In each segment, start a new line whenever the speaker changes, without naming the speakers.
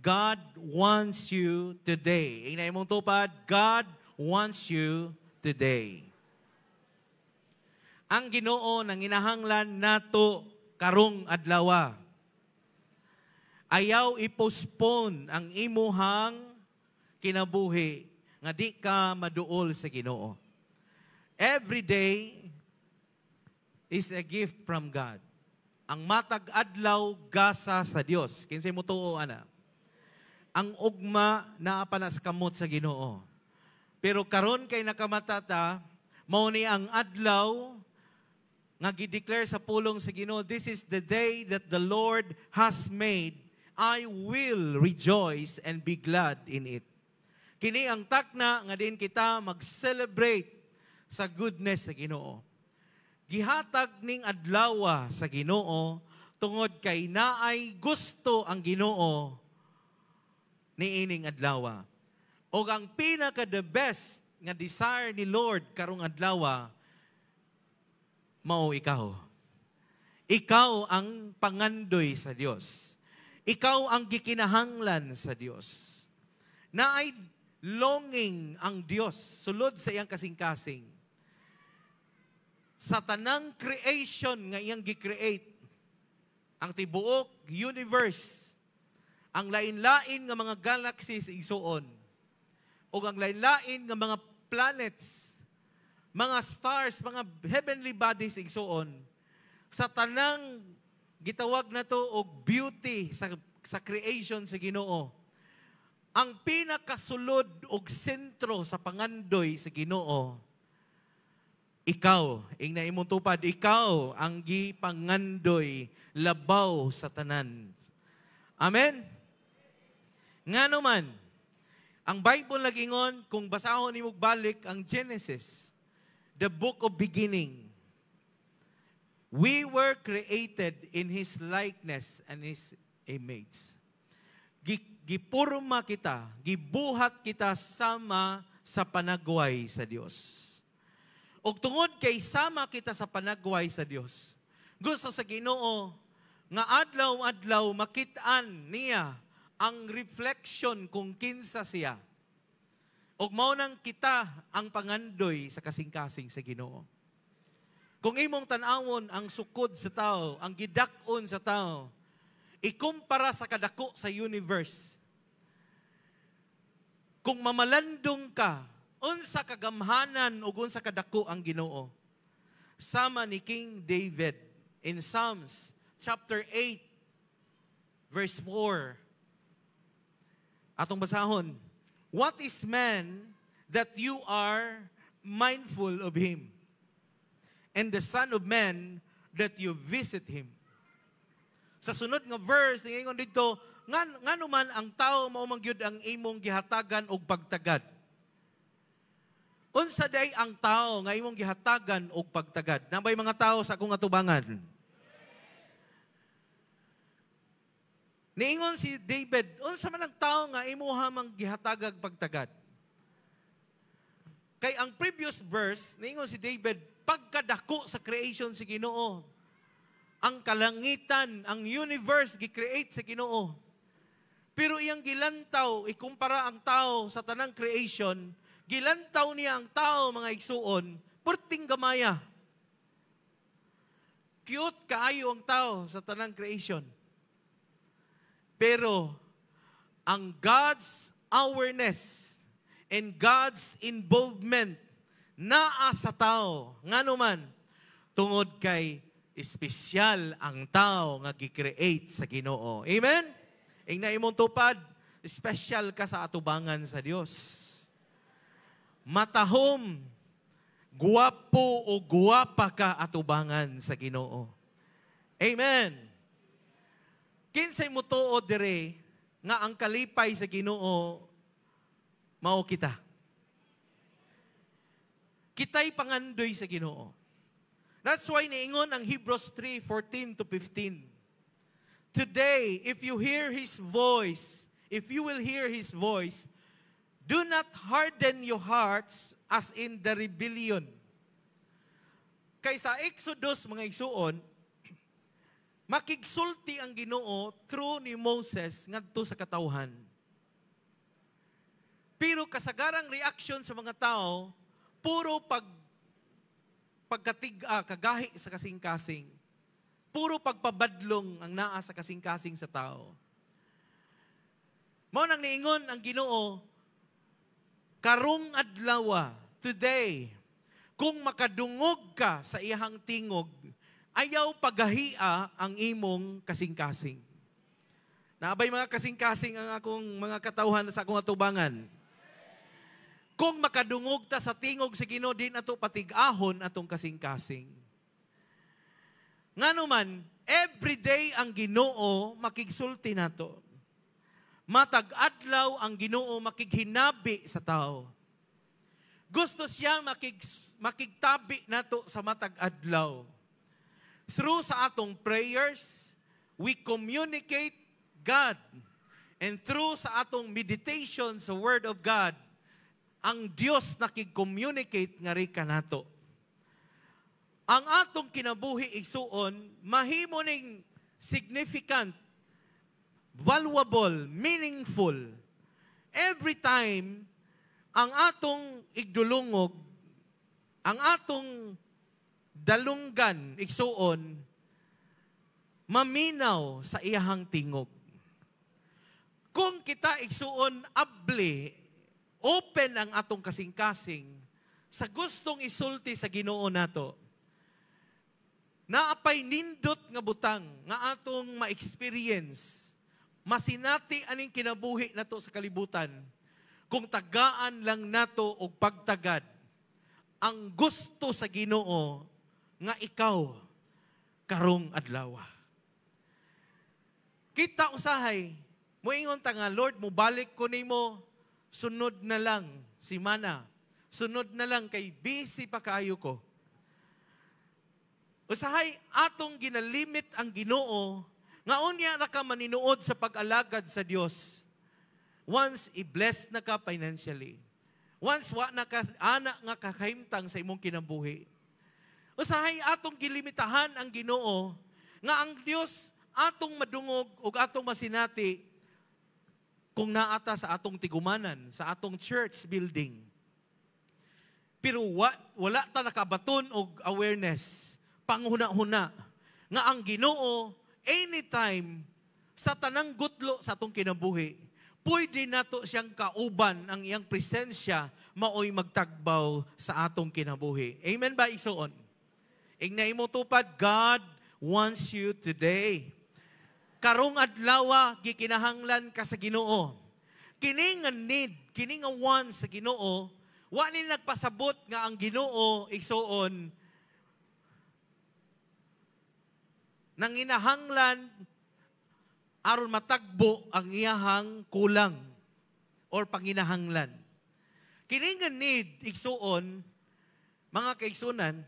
God wants you today. Inay mong tupad, God wants you today. Ang Ginoo nang inahanglan nato karong adlaw. Ayaw i-postpone ang imuhang kinabuhi nga di ka maduol sa Ginoo. Every day is a gift from God. Ang matag adlaw gasa sa Dios. Kinsay mo tuo ana? Ang ugma naa pa na sa kamot sa Ginoo. Pero karon kay nakamatata, mao ni ang adlaw nga gi-declare sa pulong sa Ginoo, this is the day that the Lord has made. I will rejoice and be glad in it. Kini ang takna nga din kita mag-celebrate sa goodness sa Ginoo. Gihatag ning adlaw sa Ginoo tungod kay naay gusto ang Ginoo ni ining adlaw. O ang pinaka the best nga desire ni Lord karong adlaw mao ikaw. Ikaw ang pangandoy sa Dios. Ikaw ang gikinahanglan sa Dios. Naay longing ang Dios sulod sa iyang kasing-kasing. Sa tanang creation nga iyang gi-create, ang tibuok universe, ang lain-lain nga mga galaxies igsuon, o ang lain-lain nga mga planets, mga stars, mga heavenly bodies igsuon, sa tanang gitawag na to og beauty sa creation sa Ginoo. Ang pinakasulod og sentro sa pangandoy sa Ginoo, ikaw, ingna imong tupad, ikaw ang gipangandoy labaw sa tanan. Amen? Ngano man, ang Bible nagingon, kung basahon nimo balik ang Genesis, the book of beginning, we were created in His likeness and His image. Gipurma kita, gibuhat kita sama sa panagway sa Dios. Og tungod kay sama kita sa panagway sa Dios, gusto sa Ginoo nga adlaw-adlaw makit-an niya ang reflection kung kinsa siya. Og mao nang kita ang pangandoy sa kasing-kasing sa Ginoo. Kung imong tan-awon ang sukod sa tao, ang gidak-on sa tao, ikumpara sa kadako sa universe. Kung mamalandong ka, unsa kagamhanan ug unsa kadako ang Ginoo. Sama ni King David in Psalms chapter 8 verse 4. Atong basahon, what is man that you are mindful of him? And the Son of Man that you visit him. Sa sunod nga verse, ingon dito, ngano man ang tao mao mangyud ang imong gihatagan og pagtagad. Unsa day ang tao nga imong gihatagan og pagtagad? Nabay mga tao sa akong atubangan. Niingon si David, unsa man ang tao nga imuha mang gihatagag pagtagad? Kay ang previous verse, niingon si David, pagkadako sa creation si Ginoo. Ang kalangitan, ang universe gi-create sa Ginoo. Pero iyang gilantaw, ikumpara ang tao sa tanang creation, gilantaw niya ang tao, mga igsuon, perting gamaya. Cute kaayo ang tao sa tanang creation. Pero, ang God's awareness and God's involvement naa sa tao, ngano man, tungod kay espesyal ang tao nga gi-create sa Ginoo. Amen? Ingna imong tupad, espesyal ka sa atubangan sa Dios. Matahom, guwapo o guwapa ka atubangan sa Ginoo. Amen. Kinsay mo tuo dire nga ang kalipay sa Ginoo mao kita. Kitay pangandoy sa Ginoo. That's why niingon ang Hebrews 3:14 to 15. Today, if you hear His voice, if you will hear His voice, do not harden your hearts as in the rebellion. Kay sa Exodus, mga igsuon, makigsulti ang Ginoo through ni Moses ngadto sa katawhan. Pero kasagarang reaction sa mga tao, puro pagkatiga, kagahi sa kasing-kasing. Puro pagpabadlong ang naa sa kasing-kasing sa tao. Mao nang niingon ang Ginoo, karong adlaw, today, kung makadungog ka sa iyang tingog, ayaw paghahia ang imong kasing-kasing. Naabay mga kasing-kasing ang akong mga katawhan sa akong atubangan. Kung makadungog ta sa tingog sa Ginoo, din ato patig-ahon atong kasing-kasing. Ngano man, everyday ang Ginoo makigsulti nato. Matag adlaw ang Ginoo makighinabi sa tao. Gusto siya makigtabi nato sa matag adlaw. Through sa atong prayers, we communicate God. And through sa atong meditation sa Word of God, ang Dios nakig-communicate nga rin ka nato. Ang atong kinabuhi igsuon, mahimo ning significant, valuable, meaningful. Every time, ang atong igdulungog, ang atong dalunggan, igsuon, maminaw sa iyahang tingog. Kung kita igsuon abli, open ang atong kasing-kasing sa gustong isulti sa Ginoo nato, naapay nindot nga butang nga atong ma-experience, masinati aning kinabuhi nato sa kalibutan, kung tagaan lang nato og pagtagad ang gusto sa Ginoo nga ikaw karong adlaw. Kita usahay, moingon ta nga, Lord, mubalik ko nimo, sunod na lang si Mana. Sunod na lang kay busy pa kaayo ko. Usahay, atong ginalimit ang Ginoo, nga unya na ka maninuod sa pag-alagad sa Dios. Once i-bless na ka financially. Once wa na ka, anak nga kakahimtang sa imong kinabuhi. Usahay, atong gilimitahan ang Ginoo, nga ang Dios atong madungog o atong masinati, kung naata sa atong tigumanan, sa atong church building. Pero wala ta nakabaton og awareness, panghuna-huna, nga ang Ginoo, anytime, sa tanang gutlo sa atong kinabuhi, pwede nato siyang kauban ang iyang presensya, maoy magtagbaw sa atong kinabuhi. Amen ba, igsoon? Ignay mo tupad, God wants you today. Karong adlaw, gikinahanglan ka sa Ginoo. Kini nga need, kini nga want sa Ginoo, wa ni nagpasabot nga ang Ginoo igsuon nanginahanglan aron matagbo ang iyahang kulang or panginahanglan. Kini nga need igsuon, mga kaigsunan,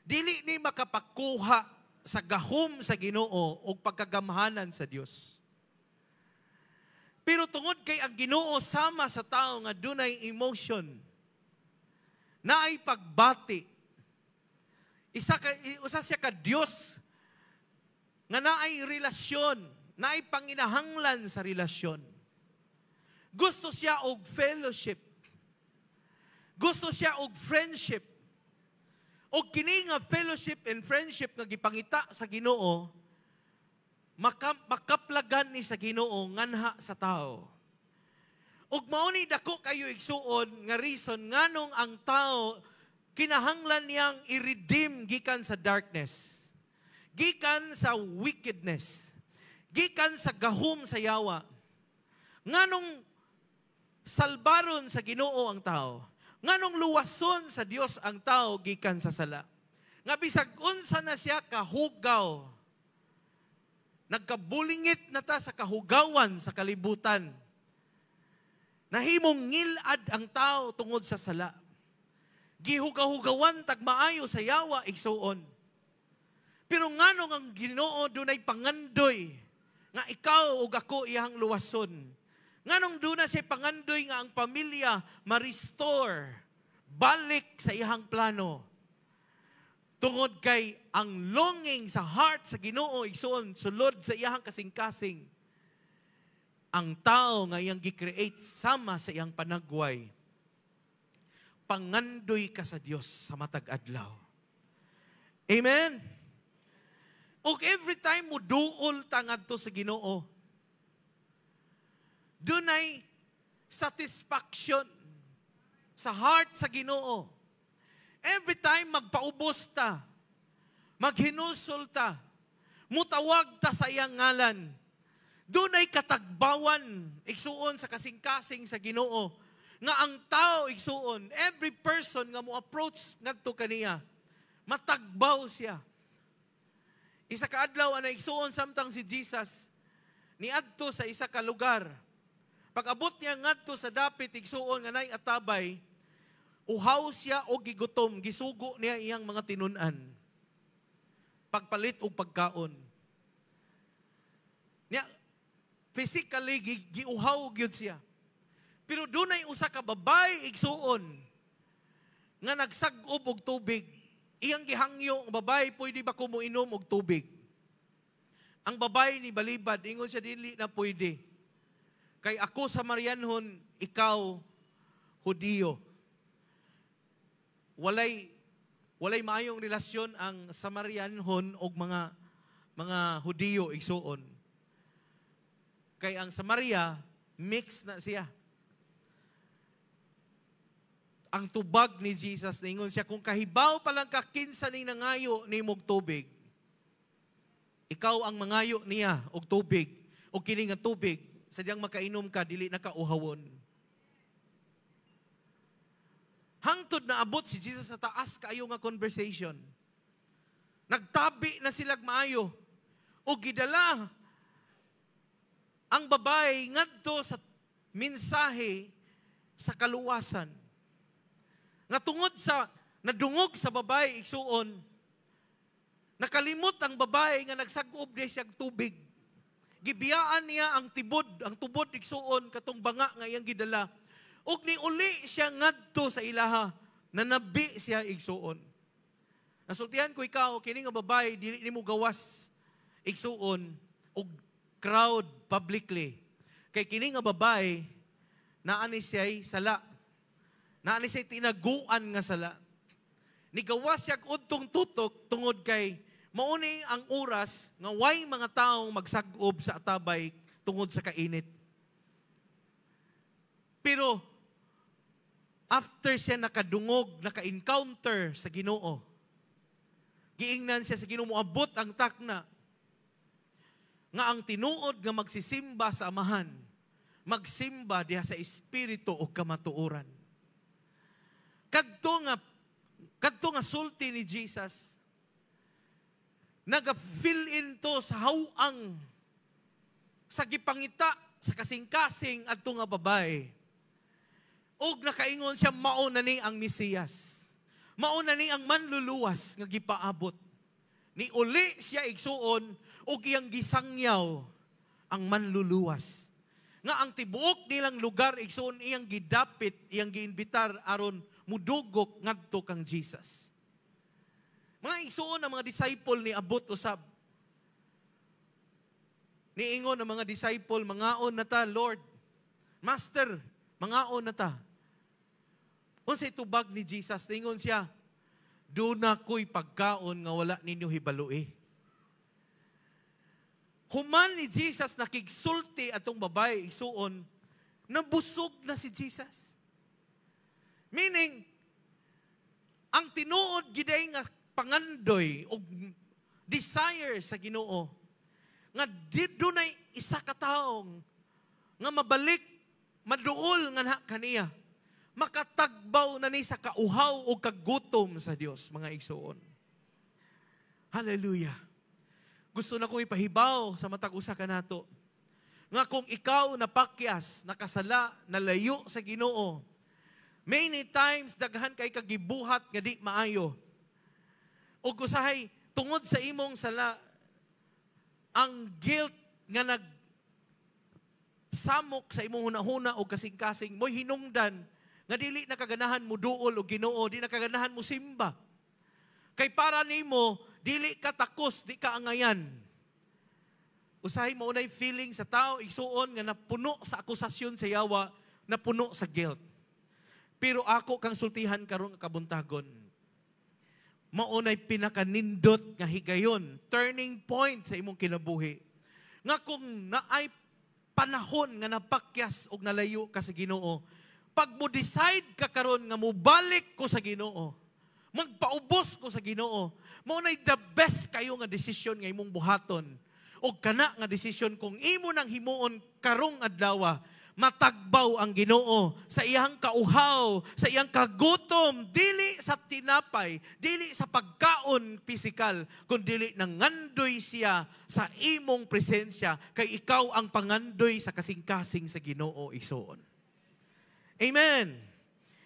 dili ni makapakuha sa gahom sa Ginoo o pagkagamhanan sa Dios. Pero tungod kay ang Ginoo sama sa tao nga dunay emotion, naay pagbati, usa siya ka Dios nga naay relasyon, naay panginahanglan sa relasyon. Gusto siya og fellowship. Gusto siya og friendship. O kini nga fellowship and friendship nga gipangita sa Ginoo, makaplagan ni sa Ginoo nganha sa tao. Ug mao ni dako kayo igsuon nga reason nganong ang tao kinahanglan niyang i-redeem gikan sa darkness, gikan sa wickedness, gikan sa gahom sa yawa. Nganong salbaron sa Ginoo ang tao. Nganong luwason sa Dios ang tao gikan sa sala. Nga bisag unsa na siya kahugaw, nagkabulingit na ta sa kahugawan sa kalibutan. Nahimong ngilad ang tao tungod sa sala. Gihugaw-hugawan tagmaayo sa yawa igsuon. Pero nganong ang Ginoo dunay pangandoy nga ikaw ug ako iyang luwason. Nganong doon na siya pangandoy nga ang pamilya ma-restore, balik sa ihang plano. Tungod kay ang longing sa heart sa Ginoo igsoon sulod sa iyang kasing-kasing. Ang tao nga iyang gi-create sama sa iyang panagway. Pangandoy ka sa Dios sa matag adlaw. Amen. Ug every time mo duol ta ngadto sa Ginoo, dunay satisfaction sa heart sa Ginoo. Every time magpaubos ta, maghinusol ta, mutawag ta sa iyang ngalan, dunay katagbawan, igsuon sa kasing-kasing sa Ginoo, nga ang tao igsuon, every person nga mo approach ngadto kaniya, matagbaw siya. Isa ka adlaw ana igsuon samtang si Jesus niadto sa isa ka lugar. Pag-abot niya ngadto sa dapit igsuon nga nay atabay, uhaw siya o gigutom, gisugo niya iyang mga tinunan. Pagpalit o pagkaon. Niya, physically, giuhaw gyud siya. Pero dunay usa ka babay igsuon nga nagsag-ob og tubig. Iyang gihangyo, ang babay, pwede ba ko mo inom og tubig? Ang babay ni balibad, ingon siya dili na pwede. Kay ako Samarianhon, ikaw Hudiyo. Walay maayong relasyon ang Samarianhon og mga Hudiyo igsuon. Kay ang Samaria mix na siya. Ang tubag ni Jesus ningon siya kung kahibaw pa lang ka kinsa ning nangayo nimog tubig. Ikaw ang mangayo niya og tubig og kini nga tubig sadyang makainom ka dili na ka uhawon. Hangtod na abot si Jesus sa taas kaayo nga conversation. Nagtabi na silag maayo. O gidala ang babae ngadto sa mensahe sa kaluwasan. Nga tungod sa nadungog sa babae igsuon, nakalimot ang babae nga nagsag-ob di siyang tubig. Gibiyaan niya ang tubod igsuon katong banga nga iyang gidala. Ug niuli siya ngadto sa ilaha, nanabi siya igsuon. Nasultihan ko ikaw, kini nga babae, dili nimo gawas igsuon og crowd publicly. Kay kini nga babae, naani siya'y sala. Naani siya'y tinaguan nga sala. Nigawas siya udtong tutok tungod kay mauni ang oras nga way mga taong magsag-ob sa atabay tungod sa kainit. Pero after siya nakadungog, naka-encounter sa Ginoo, giingnan siya sa Ginoo, moabot ang takna, nga ang tinuod nga magsisimba sa amahan, magsimba diha sa espiritu o kamatuoran. Kadto nga sulti ni Jesus, naga-fill in to sa hawang, sa gipangita, sa kasing-kasing adto nga babae. Og nakaingon siya, mauna ni ang Mesiyas. Mauna ni ang manluluwas nga gipaabot. Ni uli siya igsuon og iyang gisangyaw ang manluluwas. Nga ang tibuok nilang lugar igsuon iyang gidapit, iyang giinbitar aron mudugok ngadto kang Jesus. Mga igsuon ang mga disciple ni abot usab. Niingon ang mga disciple, mangaon na ta, Lord. Master, mangaon na ta. Unsay tubag ni Jesus, ningon siya, do na ko'y pagkaon nga wala ninyo hibalui. Human ni Jesus nakigsulti atong babae igsuon, nabusog na si Jesus. Meaning, ang tinuod giday nga pangandoy o desire sa Ginoo, nga dunay isa ka taong nga mabalik, maduol nga kaniya, makatagbaw na ni sa kauhaw o kagutom sa Dios, mga igsuon. Hallelujah. Gusto na kong ipahibaw sa matag usa ka nato, nga kung ikaw napakyas, nakasala, nalayo sa Ginoo, many times daghan kay kagibuhat nga di maayo. O usahay, tungod sa imong sala, ang guilt nga samok sa imong hunahuna o kasing-kasing, mo'y hinungdan, nga dili nakaganahan mo duol o Ginoo, di nakaganahan mo simba. Kay para nimo dili ka takos, di ka angayan. Usahay mo unay feeling sa tao igsuon nga napuno sa akusasyon sa yawa, napuno sa guilt. Pero ako kang sultihan karon nga kabuntagon. Maunay pinakanindot nga higayon, turning point sa imong kinabuhi. Nga kung naay panahon nga napakyas og nalayo ka sa Ginoo, pag mo decide ka karon nga mobalik ko sa Ginoo, magpaubos ko sa Ginoo, maunay the best kayo nga desisyon nga imong buhaton. O kana nga desisyon kung imo nang himuon karong adlaw, matagbaw ang Ginoo sa iyang kauhaw, sa iyang kagutom, dili sa tinapay, dili sa pagkaon pisikal, kundi nangandoy siya sa imong presensya, kay ikaw ang pangandoy sa kasing-kasing sa Ginoo igsoon. Amen.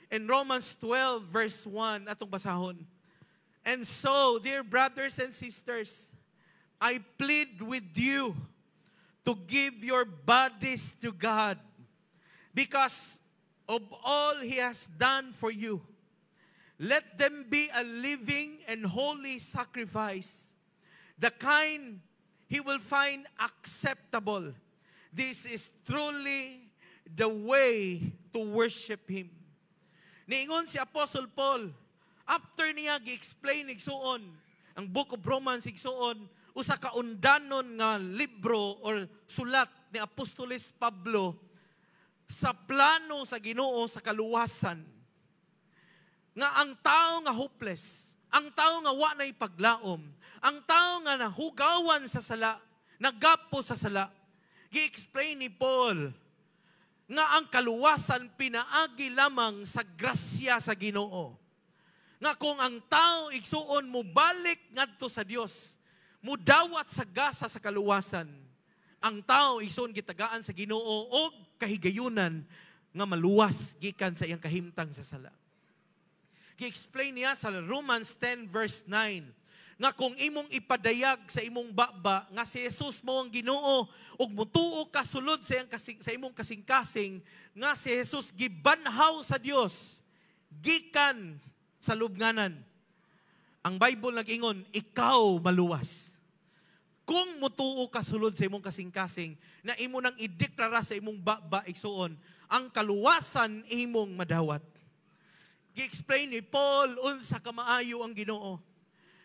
In Romans 12 verse 1 atong basahon. And so, dear brothers and sisters, I plead with you to give your bodies to God because of all He has done for you. Let them be a living and holy sacrifice, the kind He will find acceptable. This is truly the way to worship Him. Niingon si Apostle Paul, after niya gi-explain igsuon ang Book of Romans igsuon, usa ka undanon nga libro or sulat ni Apostoles Pablo sa plano sa Ginoo sa kaluwasan. Nga ang tao nga hopeless, ang tao nga wa nay paglaom, ang tao nga nahugawan sa sala, nagapo sa sala. Gi-explain ni Paul nga ang kaluwasan pinaagi lamang sa grasya sa Ginoo. Nga kung ang tao igsuon mo balik ngadto sa Dios, mudawat sa gasa sa kaluwasan, ang tao igsoon gitagaan sa Ginoo og kahigayunan nga maluwas gikan sa iyang kahimtang sa sala. Gi-explain niya sa Romans 10 verse 9 nga kung imong ipadayag sa imong baba nga si Jesus mo ang Ginoo ug mutuo ka sulod sa imong kasing-kasing nga si Jesus gibanhaw sa Dios gikan sa lubnganan. Ang Bible nag-ingon, ikaw maluwas. Kung mutuo ka sulod sa imong kasing-kasing, na imo nang ideklara sa imong baba igsuon, ang kaluwasan imong madawat. Gi-explain ni Paul, unsa kamaayo ang Ginoo.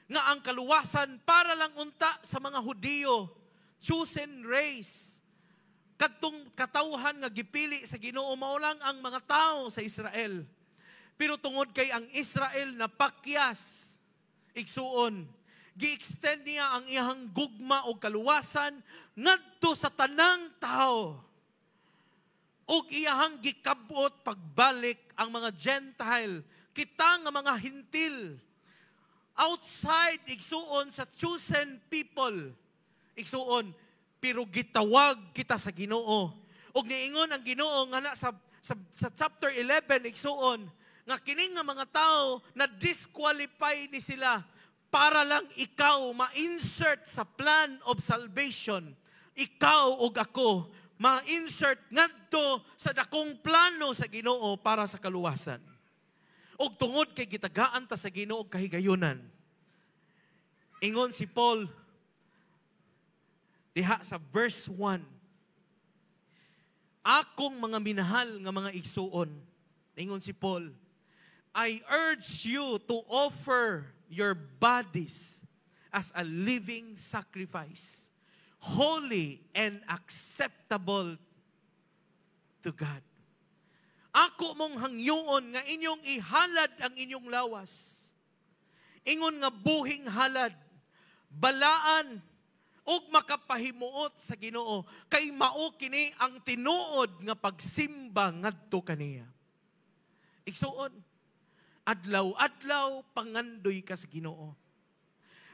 Nga ang kaluwasan para lang unta sa mga Hudiyo, chosen race. Kadtong katawhan nga gipili sa Ginoo, mao lang ang mga tao sa Israel. Pero tungod kay ang Israel na pakyas, igsuon, gi-extend niya ang iyang gugma o kaluwasan ngadto sa tanang tao. O iyang gikabot pagbalik ang mga Gentile, kita nga mga hintil, outside, igsuon sa chosen people, igsuon, pero gitawag kita sa Ginoo. O niingon ang Ginoo nga na sa chapter 11, igsuon, nga kining nga mga tao na disqualify ni sila para lang ikaw ma-insert sa plan of salvation. Ikaw o ako ma-insert ngadto sa dakong plano sa Ginoo para sa kaluwasan. Og tungod kay gitagaan ta sa Ginoo kahigayunan. Ingon si Paul diha sa verse 1. Akong mga minahal nga mga igsuon, ingon si Paul, I urge you to offer your bodies as a living sacrifice, holy and acceptable to God. Ako mong hangyoon nga inyong ihalad ang inyong lawas. Ingon nga buhing halad, balaan, ug makapahimuot sa Ginoo, kay mao kini ang tinuod nga pagsimba ngadto kaniya. Igsuon, adlaw-adlaw pangandoy ka sa Ginoo.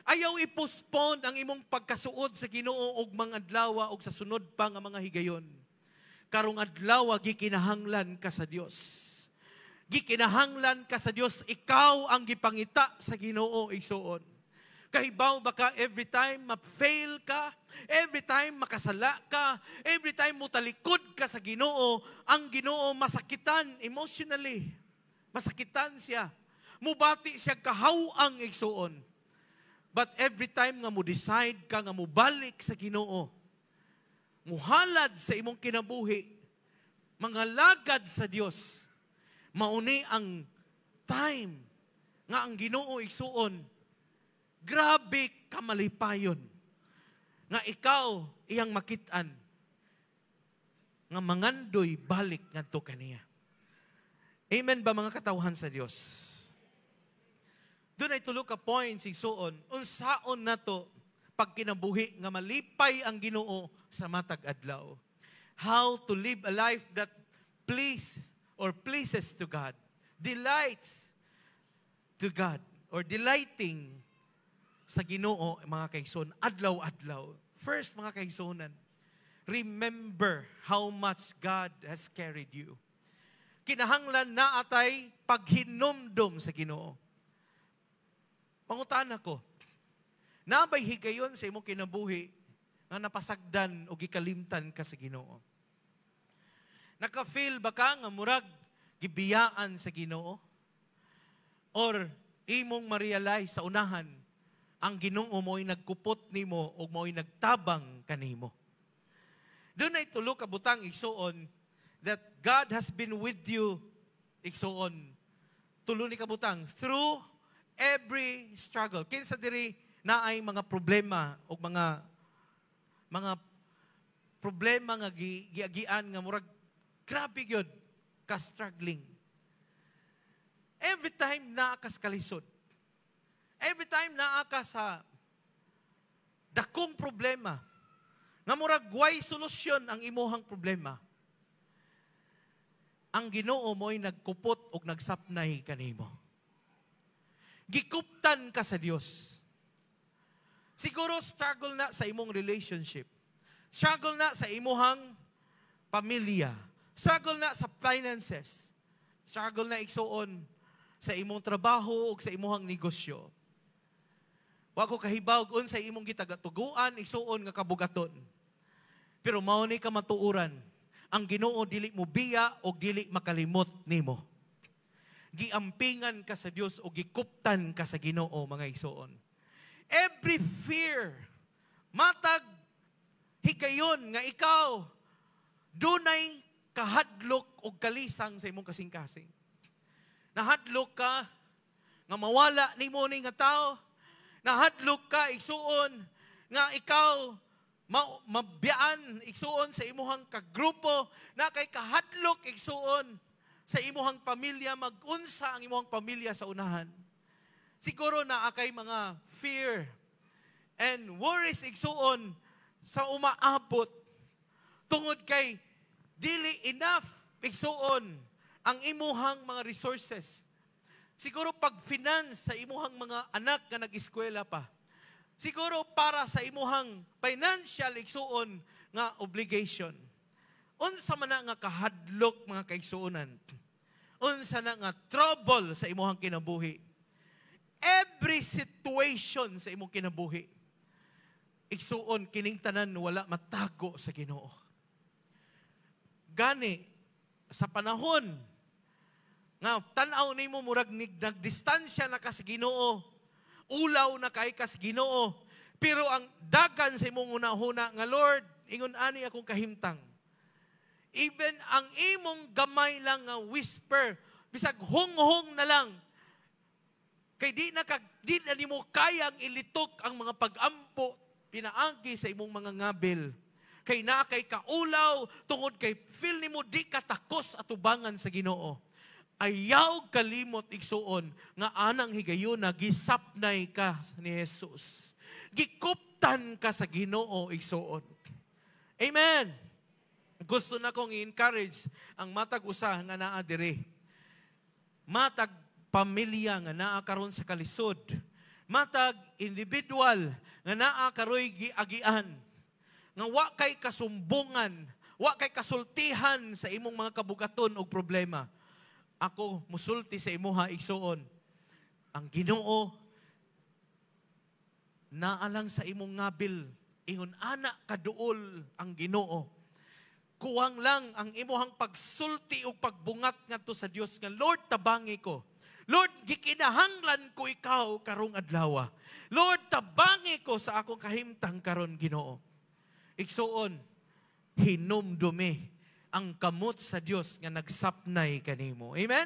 Ayaw i-postpone ang imong pagkasuod sa Ginoo og mga adlaw og sa sunod pa nga mga higayon. Karong adlaw gikinahanglan ka sa Dios. Gikinahanglan ka sa Dios, ikaw ang gipangita sa Ginoo igsuon. Kahibaw baka every time ma-fail ka, every time makasala ka, every time mo talikod ka sa Ginoo, ang Ginoo masakitan emotionally. Masakitan siya. mubati siya kahawang igsuon. But every time nga mo decide ka nga mubalik sa Ginoo, muhalad sa imong kinabuhi, mga lagad sa Dios, mauni ang time nga ang Ginoo igsuon, grabe kamalipayon nga ikaw iyang makitaan nga mangandoy balik ngadto kaniya. Amen ba mga katawhan sa Dios? Doon ay tulo ka points igsuon unsaon nato pag kinabuhi nga malipay ang Ginoo sa matag adlaw. How to live a life that pleases to God, delights to God, or delighting sa Ginoo, mga kaigsoon, adlaw-adlaw. First, mga kaigsoonan, remember how much God has carried you. Kinahanglan na atay paghinumdom sa Ginoo. Pangutan ako, nabay higayon sa imong kinabuhi nga napasagdan o gikalimtan ka sa Ginoo? Naka-feel ba ka nga murag gibiyaan sa Ginoo? Or imong ma-realize sa unahan ang Ginoo mo'y nagkupot nimo o mo'y nagtabang kanimo? Doon ay tulo ka butang igsuon that God has been with you igsuon. Tulo ni kabutang through every struggle. Kinsa diri na ay mga problema o mga problema nga giagian nga murag grabe gyud ka struggling. Every time naa ka sa kalisod, every time naa ka sa dakong problema, nga murag way solusyon ang imuhang problema, ang Ginoo mo'y nagkupot o nagsapnay kanimo. Gikuptan ka sa Dios. Siguro struggle na sa imong relationship. Struggle na sa imuhang pamilya. Struggle na sa finances. Struggle na igsuon sa imong trabaho o sa imuhang negosyo. Wa ko kahibaw kung sa imong gitagatuguan, igsuon nga kabugaton. Pero mao ni ka matuuran, ang Ginoo dili mo biya o dili makalimot nimo. Giampingan ka sa Dios o gikuptan ka sa Ginoo, mga igsuon. Every fear, matag higayon nga ikaw dunay kahadlok o kalisang sa imong kasing-kasing. Nahadlok ka nga mawala nimo ni nga tao. Nahadlok ka igsuon nga ikaw mabiyaan igsuon sa imuhang kagrupo, na kay kahadlok igsuon sa imuhang pamilya, mag-unsa ang imuhang pamilya sa unahan. Siguro na akay mga fear and worries igsuon sa umaabot tungod kay dili enough igsuon ang imuhang mga resources. Siguro pag-finance sa imuhang mga anak nga nag-eskwela pa. Siguro para sa imuhang financial igsuon nga obligation. Unsa man na nga kahadlok, mga kaigsuonan. Unsa na nga trouble sa imuhang kinabuhi. Every situation sa imong kinabuhi, igsuon kining tanan wala matago sa Ginoo. Gani sa panahon nga tan-aw nimo murag nagdistansya na ka sa Ginoo, ulaw na kay ka sa Ginoo, pero ang dagan sa imong unahuna nga Lord, ingon ani akong kahimtang. Even ang imong gamay lang nga whisper, bisag hung-hung na lang, kay di na nimo kayang ilitok ang mga pag-ampo pinaagi sa imong mga ngabil. Kay na kay kaulaw tungod kay feel nimo di katakos atubangan sa Ginoo. Ayaw kalimot igsuon nga anang higayon na gisapnay ka ni Jesus. Gikuptan ka sa Ginoo igsuon. Amen. Gusto na kong i-encourage ang matag usa nga naa dire. Matag pamilya nga naa karon sa kalisod. Matag individual nga naa karoy giagian. Nga wa kay kasumbungan, wa kay kasultihan sa imong mga kabugaton o problema. Ako musulti sa imuha igsuon. Ang Ginoo naalang sa imong ngabil, ingon ana kaduol ang Ginoo. Kuwang lang ang imuhang pagsulti o pagbungat ngadto sa Dios nga Lord tabangi ko. Lord, gikinahanglan ko ikaw karong adlaw. Lord, tabangi ko sa akong kahimtang karon, Ginoo. Igsuon, hinumdumi ang kamot sa Dios nga nagsapnay kanimo. Amen?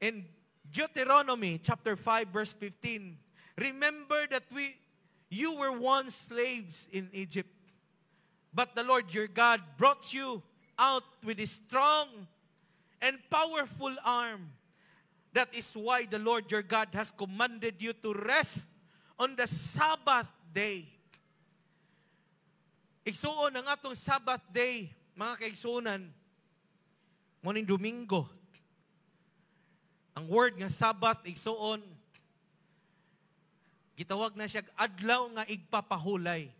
In Deuteronomy chapter 5 verse 15, remember that you were once slaves in Egypt, but the Lord your God brought you out with a strong and powerful arm. That is why the Lord your God has commanded you to rest on the Sabbath day. Igsuon ang atong Sabbath day, mga kaigsuonan, muning Domingo. Ang word nga Sabbath, igsuon, gitawag na siya adlaw nga igpapahulay.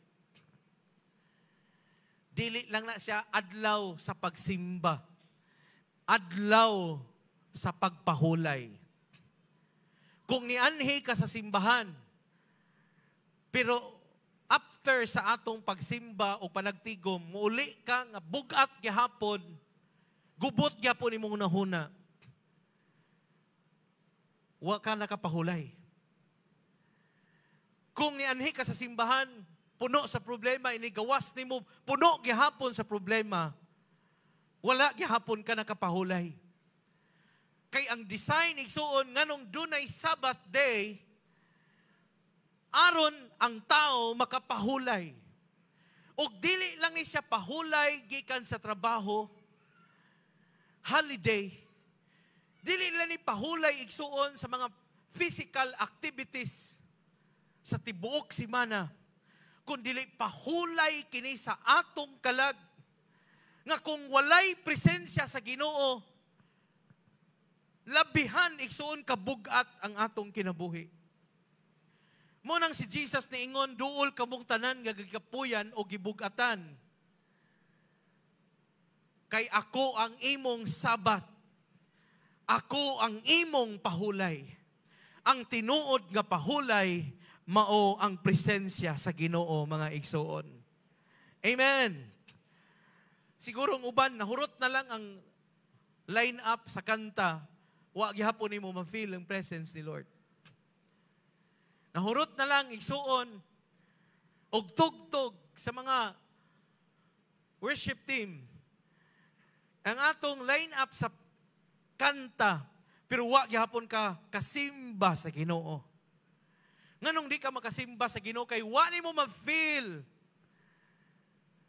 Dili lang na siya adlaw sa pagsimba. Adlaw sa pagpahulay. Kung nianhi ka sa simbahan, pero after sa atong pagsimba o panagtigom, muuli ka nga bugat gihapon, gubot gyapon imong unahuna, wa ka nakapahulay. Kung nianhi ka sa simbahan, puno sa problema, inigawas nimo, puno gihapon sa problema, wala gihapon ka nakapahulay. Kay ang design igsuon nganong dunay Sabbath day, aron ang tao makapahulay. Og dili lang ni siya pahulay gikan sa trabaho, holiday. Dili lang ni pahulay igsuon sa mga physical activities sa tibuok semana, kundi pahulay kini sa atong kalag nga kung walay presensya sa Ginoo, labihan igsuon kabugat ang atong kinabuhi. Munang si Jesus niingon, duol kamong tanan nga gikapuyan o gibugatan. Kay ako ang imong Sabat. Ako ang imong pahulay. Ang tinuod nga pahulay, mao ang presensya sa Ginoo, mga igsuon. Amen. Siguro ang uban, nahurot na lang ang line up sa kanta, wa gihapon nimo ma-feel ang presence ni Lord. Nahurot na lang igsuon og tugtog sa mga worship team. Ang atong line up sa kanta, pero wa gihapon ka kasimba sa Ginoo. Nganong di ka makasimba sa Ginoo kay wa nimo ma-feel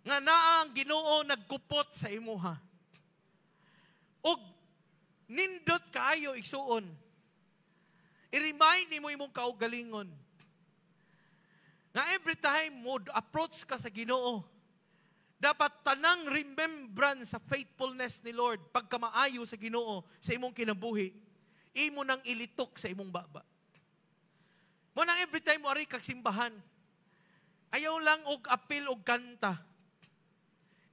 nga naa ang Ginoo nagkupot sa imuha. Og nindot kaayo igsuon. I-remind nimo imong kaugalingon. Nga every time mo approach ka sa Ginoo, dapat tanang remembrance sa faithfulness ni Lord pagkamaayo sa Ginoo sa imong kinabuhi. Imo nang ilitok sa imong baba. Mo nang every time mo ari kag simbahan, ayaw lang og apil og kanta.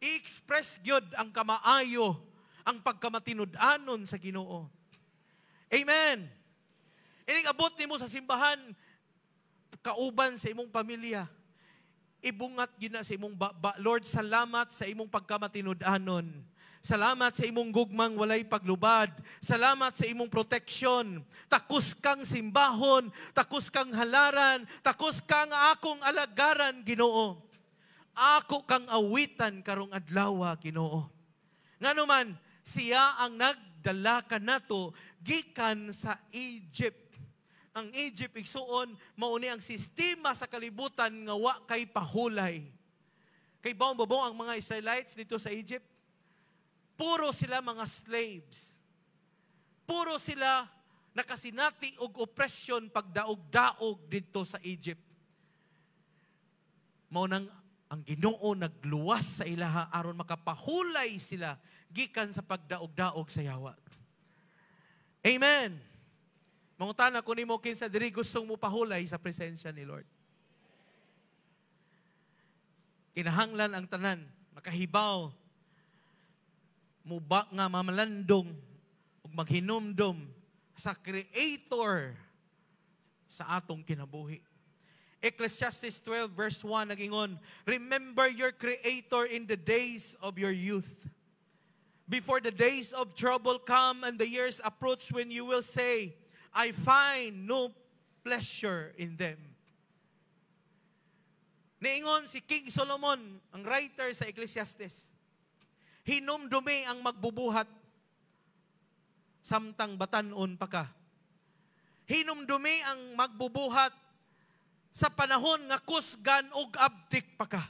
I-express gyud ang kamaayo, ang pagkamatinud-anon sa Ginoo. Amen. Ining abot nimo sa simbahan, kauban sa imong pamilya, ibungat gina sa imong baba, Lord, salamat sa imong pagkamatinud-anon. Salamat sa imong gugmang walay paglubad. Salamat sa imong proteksyon. Takos kang simbahon, takos kang halaran, takos kang akong alagaran, Ginoo. Ako kang awitan karong adlaw, Ginoo. Nganuman, siya ang nagdala kanato gikan sa Egypt. Ang Egypt igsuon mao ni ang sistema sa kalibutan nga wa kay pahulay. Kay baong-babong ang mga Israelites dito sa Egypt, puro sila mga slaves. Puro sila nakasinati og oppression pagdaog-daog dito sa Egypt. Mao nang ang Ginoo nagluwas sa ilaha aron makapahulay sila gikan sa pagdaog-daog sa yawa. Amen. Mangutana ko nimo kinsa diri gustong mo pahulay sa presensya ni Lord. Kinahanglan ang tanan makahibaw muba nga mamalandong ug maghinumdom sa Creator sa atong kinabuhi. Ecclesiastes 12 verse 1 nagingon, remember your Creator in the days of your youth. before the days of trouble come and the years approach when you will say, I find no pleasure in them. Niingon si King Solomon, ang writer sa Ecclesiastes, hinumdumi ang magbubuhat, samtang batanon pa ka. Hinumdumi ang magbubuhat sa panahon nga kusgan og abdik pa ka.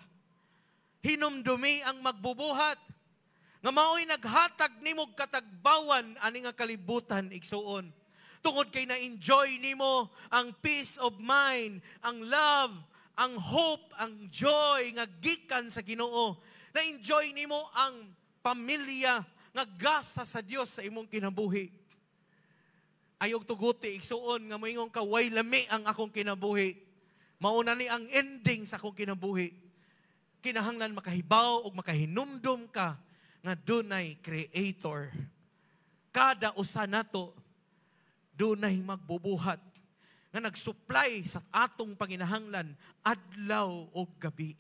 Hinumdumi ang magbubuhat nga mao'y naghatag nimog katagbawan ani nga kalibutan igsuon. Tungod kay na-enjoy nimo ang peace of mind, ang love, ang hope, ang joy nga gikan sa Ginoo. Na-enjoy nimo ang pamilya nga gasa sa Dios sa imong kinabuhi. Ayog tuguti igsuon nga moingon ka way lami ang akong kinabuhi. Mauna ni ang ending sa akong kinabuhi. Kinahanglan makahibaw o makahinumdum ka nga dunay creator. Kada usa nato dunay magbubuhat nga nagsupply sa atong panginahanglan adlaw o gabi.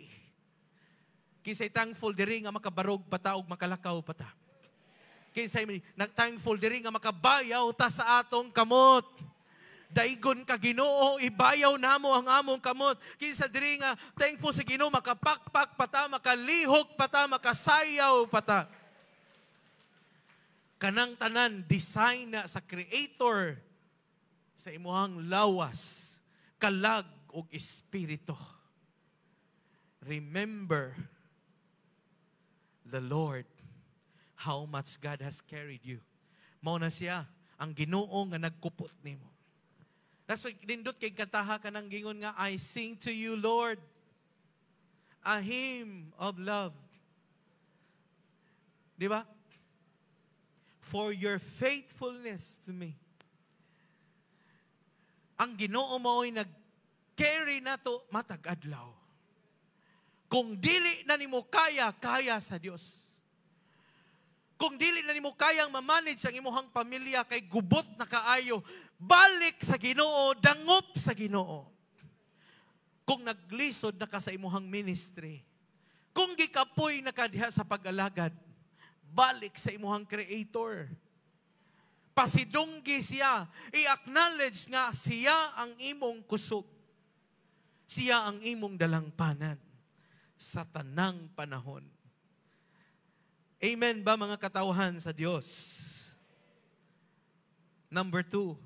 Kinsay thankful diri nga makabarog pata og makalakaw pata. Kinsay thankful diri nga makabayaw ta sa atong kamot. Daigon ka Ginoo, ibayaw namo ang among kamot. Kinsa diri nga thankful sa Ginoo, makapakpak pata, makalihok pata, makasayaw pata. Kanang tanan design na sa Creator sa imuhang lawas, kalag ug espiritu. Remember the Lord, how much God has carried you. Mao na siya ang Ginoo nga nagkupot nimo. That's why nindot kay kantaha ka nang gingon nga, I sing to you, Lord, a hymn of love. Di ba? For your faithfulness to me. Ang Ginoo mo'y nag-carry nato matag adlaw. Kung dili na nimo kaya sa Dios. Kung dili na nimo kayang mamanage ang imuhang pamilya kay gubot na kaayo, balik sa Ginoo, dangop sa Ginoo. Kung naglisod na ka sa imuhang ministry, kung gikapoy na ka diha sa pag-alagad, balik sa imuhang Creator. Pasidunggi siya, i-acknowledge nga siya ang imong kusog. Siya ang imong dalangpanan sa tanang panahon. Amen ba mga katawhan sa Diyos? Number 2,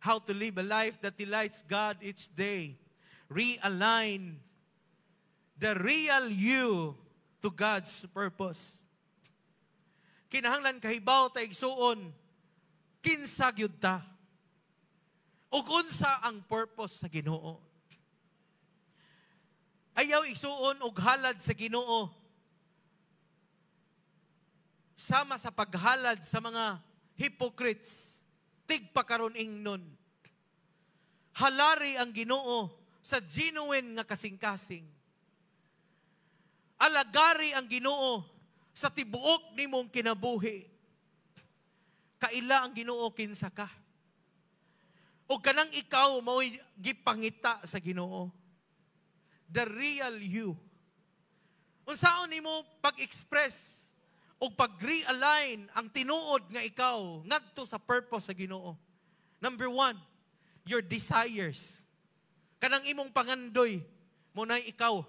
how to live a life that delights God each day. Realign the real you to God's purpose. Kinahanglan kahibaw ta igsuon, kinsa gyud ta? Ug unsa ang purpose sa Ginoo? Ayaw igsuon og halad sa Ginoo. Sama sa paghalad sa mga hypocrites, tigpakaron ingnon. Halari ang Ginoo sa genuine nga kasing-kasing. Alagari ang Ginoo sa tibuok nimong kinabuhi. Kaila ang Ginoo kinsa ka. O kanang ikaw mao'y gipangita sa Ginoo. The real you. Unsaon nimo pag-express o pag-realign ang tinuod nga ikaw ngadto sa purpose sa Ginoo. Number 1, your desires. Kanang imong pangandoy, munay ikaw.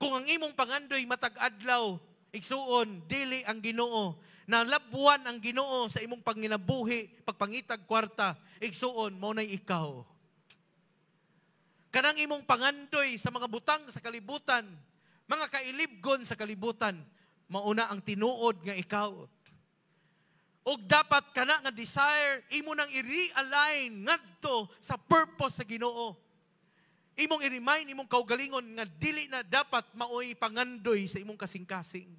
Kung ang imong pangandoy matag adlaw, igsuon, dili ang Ginoo, nalabuan ang Ginoo sa imong panginabuhi, pagpangitag kwarta, igsuon, munay ikaw. Kanang imong pangandoy sa mga butang sa kalibutan, mga kailibgon sa kalibutan, mauna ang tinuod nga ikaw. O dapat kana nga desire, imo nang i-realign ngadto sa purpose sa Ginoo. Imong i-remind imong kaugalingon nga dili na dapat maoy pangandoy sa imong kasing-kasing.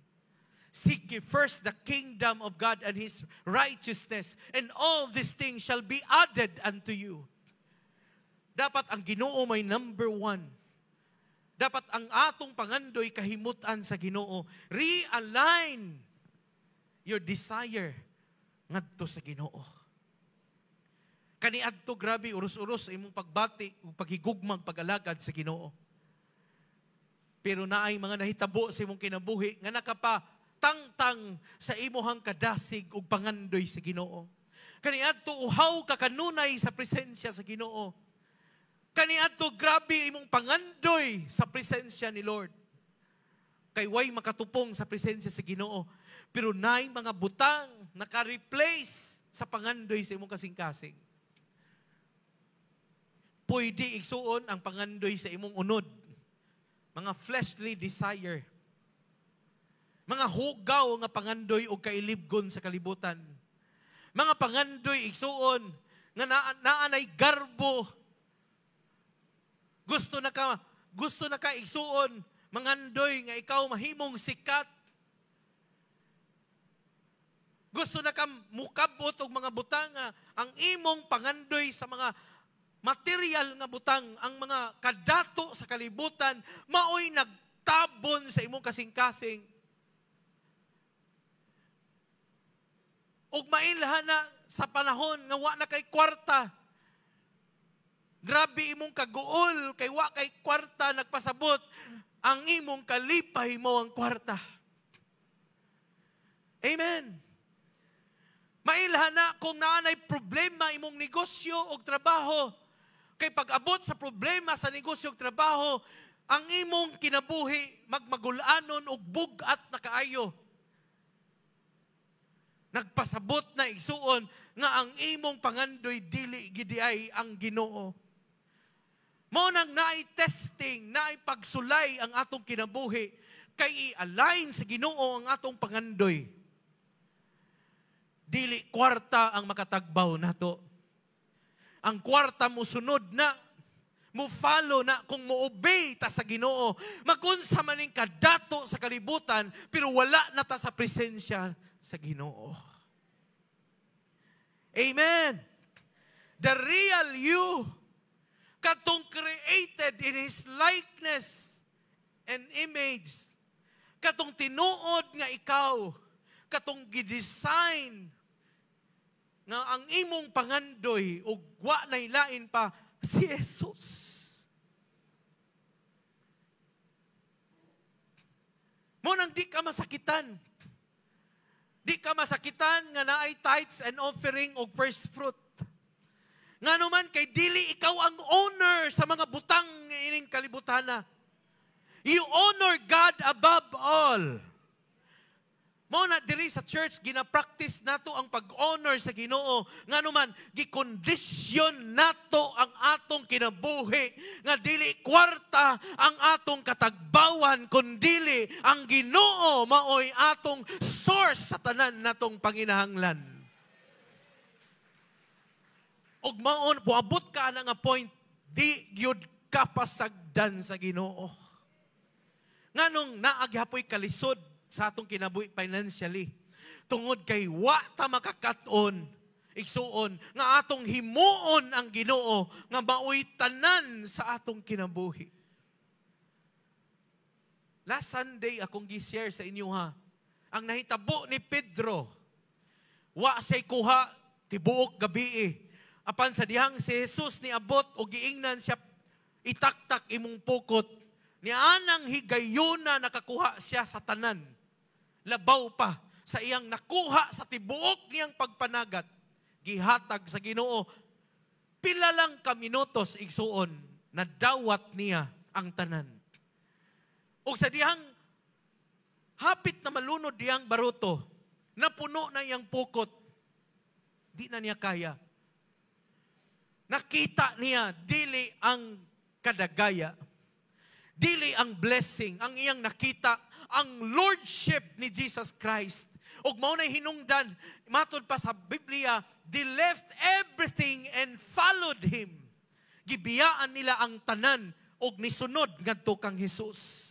Seek ye first the kingdom of God and His righteousness, and all these things shall be added unto you. Dapat ang Ginoo may number 1. Dapat ang atong pangandoy kahimutan sa Ginoo. Realign your desire ngadto sa Ginoo. Kaniadto grabe uros-uros imong pagbati ug paghigugmang pag-alagad sa Ginoo. Pero naay mga nahitabo sa imong kinabuhi nga nakapa tangtang sa imuhang kadasig ug pangandoy sa Ginoo. Kaniadto uhaw ka kanunay sa presensya sa Ginoo. Kaniadto grabe imong pangandoy sa presensya ni Lord. Kay way makatupong sa presensya sa Ginoo, pero nay mga butang naka-replace sa pangandoy sa imong kasing-kasing. Pwede igsuon ang pangandoy sa imong unod. Mga fleshly desire. Mga hugaw nga pangandoy o kailibgon sa kalibutan. Mga pangandoy igsuon nga naanay garbo. Gusto na ka igsuon mangandoy nga ikaw mahimong sikat. Gusto na ka mukabot og mga butang nga ang imong pangandoy sa mga material nga butang, ang mga kadato sa kalibutan, maoy nagtabon sa imong kasing-kasing. Ug mailhan na sa panahon nga wa na kay kwarta. Grabe imong kaguol, kay wa kay kwarta nagpasabot, ang imong kalipay mo ang kwarta. Amen. Mailhan na kung naanay problema imong negosyo o trabaho, kay pag-abot sa problema sa negosyo o trabaho, ang imong kinabuhi magmagulanon o bugat na kaayo. Nagpasabot na igsuon nga ang imong pangandoy dili gidiay ang Ginoo. Mao nang naay testing, naay pagsulay ang atong kinabuhi kay i-align sa Ginoo ang atong pangandoy. Dili kwarta ang makatagbaw nato. Ang kwarta mo sunod na, mo follow na kung mo-obey ta sa Ginoo. Magunsa man ning kadato sa kalibutan, pero wala na ta sa presensya sa Ginoo. Amen. The real you, katong created in His likeness and image, katong tinuod nga ikaw, katong gidesign nga ang imong pangandoy ug wa nay lain pa si Jesus. Mo nang di ka masakitan. Di ka masakitan nga naay tithes and offering og first fruit. Nganuman kay dili ikaw ang owner sa mga butang ining kalibutana. You honor God above all. Mo na diri sa church gina-practice nato ang pag-honor sa Ginoo. Nganuman gikondisyon nato ang atong kinabuhi nga dili kwarta ang atong katagbawan kundi ang Ginoo maoy atong source sa tanan natong panginahanglan. Og maon puabot ka na nga point di gyud ka pasagdan sa Ginoo. Nganong naagyapoy kalisod sa atong kinabuhi financially. Tungod kay wa ta makakaton, igsuon, nga atong himuon ang Ginoo, nga maoy tanan sa atong kinabuhi. Last Sunday, akong gi-share sa inyo ha, ang nahitabo ni Pedro, wa say kuha, tibuok gabi Apan sa dihang si Jesus ni abot o giingnan siya, itaktak imong pukot, ni anang higayuna nakakuha siya sa tanan. Labaw pa sa iyang nakuha sa tibuok niyang pagpanagat, gihatag sa Ginoo. Pila lang ka minutos igsuon, nadawat niya ang tanan. O sa dihang hapit na malunod diyang baruto, napuno na iyang pukot, di na niya kaya. Nakita niya, dili ang kadagaya, dili ang blessing, ang iyang nakita, ang lordship ni Jesus Christ. Ug mao na hinungdan, matod pa sa Biblia, they left everything and followed Him. Gibiyaan nila ang tanan ug nisunod ngadto kang Jesus.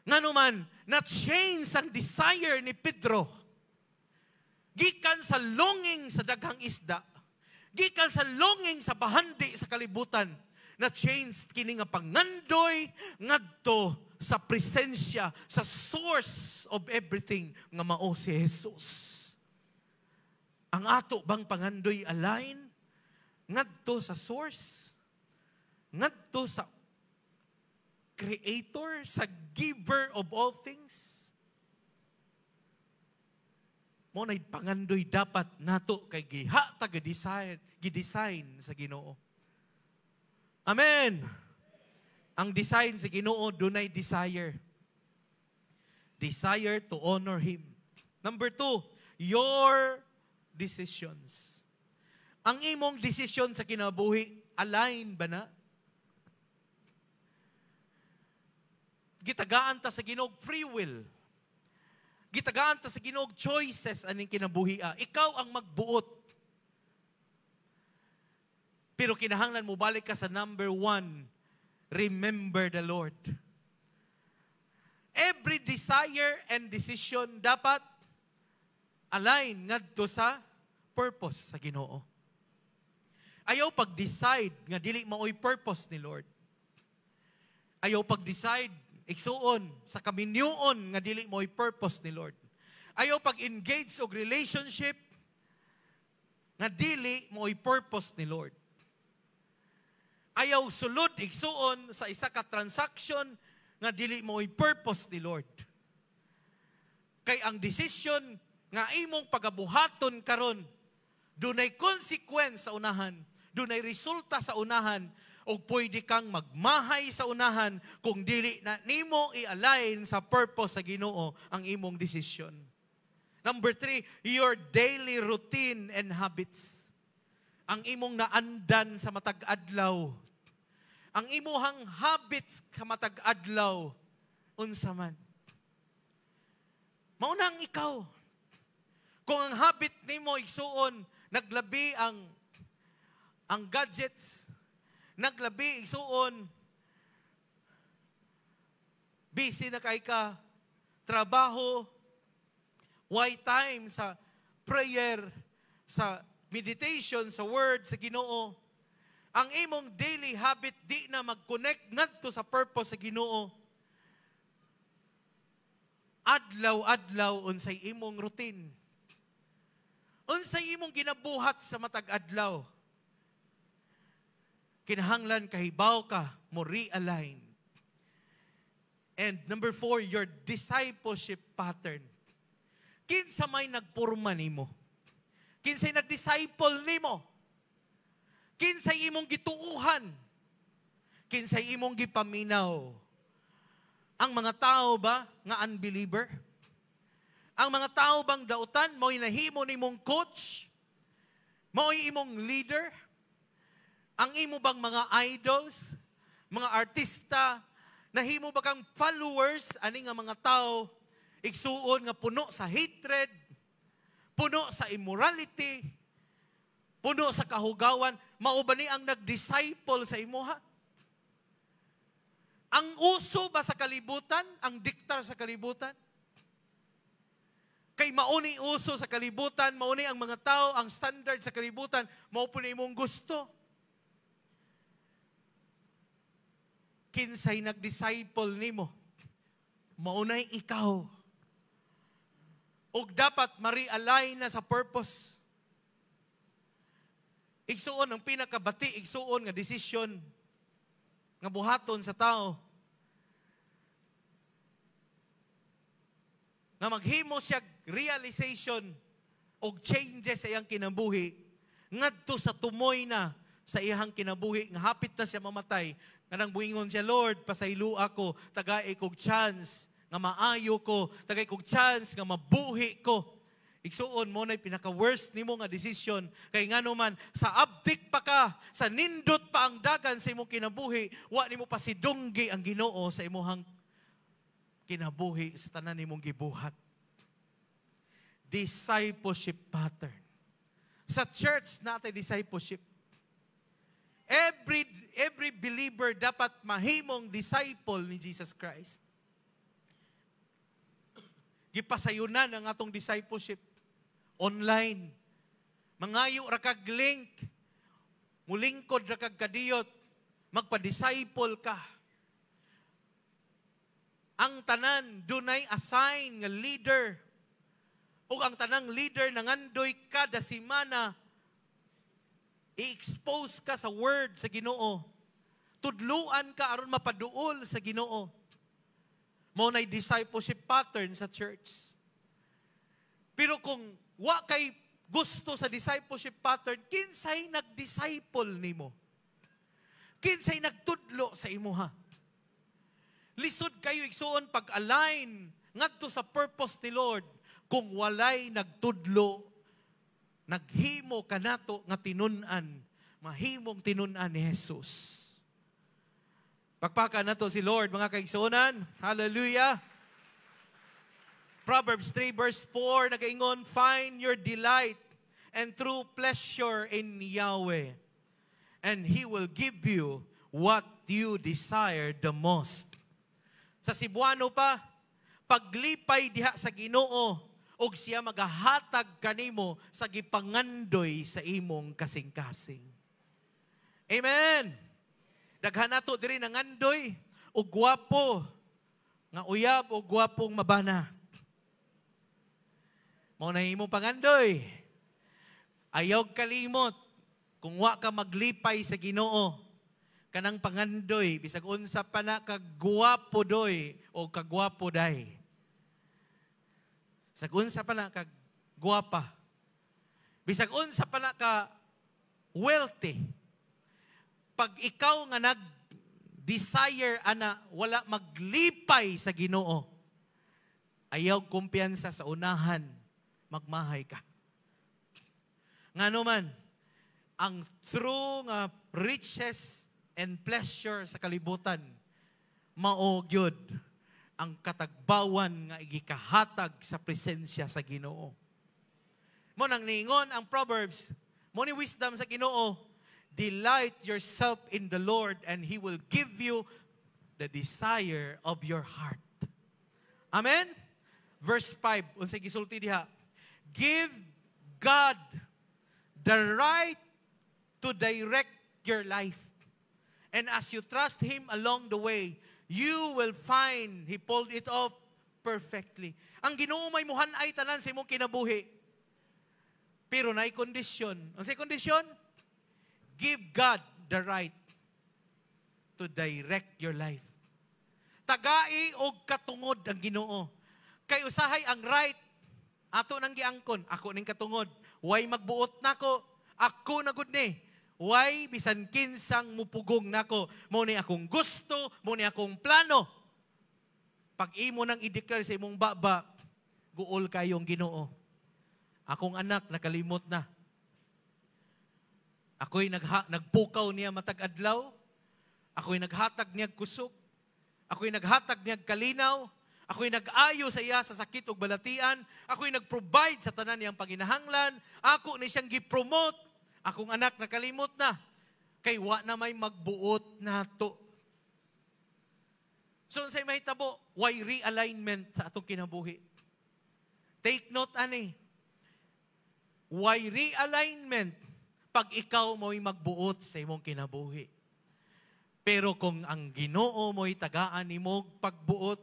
Nganuman, na-change ang desire ni Pedro. Gikan sa longing sa daghang isda, gikan sa longing sa bahandi sa kalibutan, na-change kini nga pangandoy ngadto sa presensya, sa source of everything nga mao si Jesus. Ang ato bang pangandoy align ngadto sa source, ngadto sa Creator, sa giver of all things? mo na pangandoy dapat nato kay giha ta gidesign sa Ginoo. Amen. Ang design sa Ginoo dunay desire. Desire to honor Him. Number 2, your decisions. Ang imong desisyon sa kinabuhi, align ba na? Gitagaan ta sa Ginoo free will. Gitagaan ta sa Ginoo choices aning kinabuhi. Ikaw ang magbuot. Pero kinahanglan mo balik ka sa number 1, remember the Lord. Every desire and decision dapat align ngadto sa purpose sa Ginoo. Ayaw pag-decide nga dili maoy purpose ni Lord. Ayaw pag-decide igsuon sa kaminyoon nga dili maoy purpose ni Lord. Ayaw pag-engage og relationship nga dili maoy purpose ni Lord. Ayaw sulod igsuon sa isa ka transaction nga dili mo'y purpose ni Lord. Kay ang decision nga imong pagabuhaton karon, dunay consequence sa unahan, dunay resulta sa unahan, o pwede kang magmahay sa unahan kung dili na nimo i-align sa purpose sa Ginoo ang imong decision. Number 3, your daily routine and habits. Ang imong naandan sa matag adlaw. Ang imuhang habits kamatag adlaw unsa man. Mao na ang ikaw. Kung ang habit nimo igsuon naglabi ang gadgets, naglabi igsuon busy na kay ka trabaho, why time sa prayer, sa meditation, sa word, sa Ginoo. Ang imong daily habit di na mag-connect ngadto sa purpose sa Ginoo. Adlaw-adlaw unsay imong routine. Unsay imong ginabuhat sa matag adlaw. Kinahanglan kahibaw ka mo realign. And number 4, your discipleship pattern. Kinsa may nagpurma nimo? Kinsay nag-disciple nimo? Kinsay imong gituuhan? Kinsay imong gipaminaw? Ang mga tao ba nga unbeliever? Ang mga tao bang dautan mo'y nahimo nimong coach? Mo'y imong leader? Ang imo bang mga idols? Mga artista? Nahimo ba kang followers? Ani nga mga tao igsuon nga puno sa hatred, puno sa immorality, puno sa kahugawan, mao ba ni ang nag-disciple sa imuha? Ang uso ba sa kalibutan? Ang diktar sa kalibutan? Kay mauni uso sa kalibutan, mauni ang mga tao, ang standard sa kalibutan, mao po na imong gusto. Kinsay nag-disciple nimo? Maunay ikaw. Ug dapat ma-realign na sa purpose. Igsuon ang pinakabati, igsuon nga desisyon nga buhaton sa tao. Nga maghimo siya realization og changes sa iyang kinabuhi ngadto sa tumoy na sa iyang kinabuhi nga hapit na siya mamatay. Kanang buingon siya, Lord, pasaylo ako, tagay kog chance nga maayo ko, tagay kog chance nga mabuhi ko. Igsuon mo na'y pinaka-worst nimo nga desisyon. Kay nga naman, sa abdik pa ka, sa nindot pa ang dagan sa imong kinabuhi, wa nimo pa sidunggi ang Ginoo sa imong kinabuhi sa tanan nimong gibuhat. Discipleship pattern. Sa church natin discipleship. Every believer dapat mahimong disciple ni Jesus Christ. Gipasayunan ang atong discipleship online. Mangayo ra kag link. Mulingkod ra kag kadiyot. Magpa-disciple ka. Ang tanan dunay assign nga leader. O ang tanang leader nangandoy kada semana i-expose ka sa word sa Ginoo. Tudluan ka aron mapaduol sa Ginoo. Mao nay discipleship pattern sa church. Pero kung wa kay gusto sa discipleship pattern, kinsay nag-disciple nimo? Kinsay nagtudlo sa imuha? Lisod kayo igsuon pag-align ngadto sa purpose ni Lord kung walay nagtudlo, naghimo kanato nga tinun-an, mahimong tinun-an ni Jesus. Pagpaka nato si Lord, mga kaigsuonan. Hallelujah. Proverbs 3 verse 4, nagaingon, find your delight and true pleasure in Yahweh, and He will give you what you desire the most. Sa Cebuano pa, paglipay diha sa Ginoo, og siya magahatag kanimo sa gipangandoy sa imong kasing-kasing. Amen. Daghan nato diri nangandoy og gwapo nga uyab og gwapong mabana. Mao na imong pangandoy. Ayaw kalimot kung wa ka maglipay sa Ginoo, kanang pangandoy bisag unsa pa na kagwapo doy o kagwapo day. Bisag unsa pa na kagwapa. Bisag unsa pa na ka wealthy. Pag ikaw nga nag-desire ana wala maglipay sa Ginoo, ayaw kumpiyansa sa unahan, magmahay ka. Ngano man, ang true nga riches and pleasure sa kalibutan, mao gyud ang katagbawan nga igikahatag sa presensya sa Ginoo. Mo nang niingon ang Proverbs, mo ni wisdom sa Ginoo, delight yourself in the Lord and He will give you the desire of your heart. Amen? Verse 5, unsay gisulti diha, give God the right to direct your life. And as you trust Him along the way, you will find He pulled it off perfectly. Ang Ginoo may muhanay tanan sa imong kinabuhi. Pero naay kondisyon. Ang say kondisyon? Give God the right to direct your life. Tagai og katungod ang Ginoo. Kay usahay ang right, ato nang giangkon, ako ning katungod. Way magbuot nako, ako na gud ni. Way bisan kinsang mupugong nako, mo ni akong gusto, mo ni akong plano. Pag imo nang i-declare sa imong baba, guol kayong Ginoo. Akong anak nakalimot na. Ako'y nagpukaw niya matag adlaw. Ako'y naghatag niya kusog. Ako'y naghatag niya kalinaw. Ako'y nag-ayo sa iya sa sakit ug balatian. Ako'y nag-provide sa tanan niyang panginahanglan. Ako ni siyang gi-promote. Akong anak nakalimot na. Kay wa na may magbuot nato. So unsay mahitabo, why realignment sa atong kinabuhi? Take note ani. Why realignment pag ikaw mo'y magbuot sa imong kinabuhi. Pero kung ang Ginoo mo'y tagaan nimo pagbuot,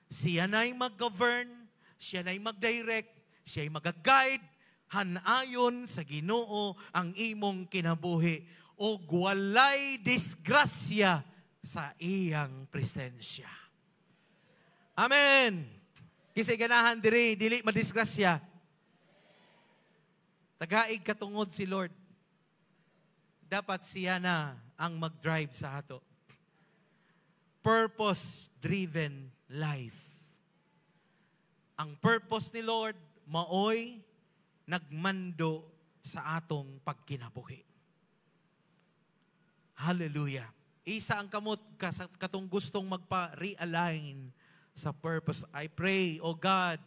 siya na'y mag-govern, siya na'y mag-direct, siya'y mag-guide, hanayon sa Ginoo ang imong kinabuhi o walay disgrasya sa iyang presensya. Amen. Kisay ganahan dili madisgrasya. Tagaig katungod si Lord. Dapat siya na ang mag-drive sa ato. Purpose-driven life. Ang purpose ni Lord, maoy nagmando sa atong pagkinabuhi. Hallelujah. Isa ang kamot katong gustong magpa-realign sa purpose. I pray, O God,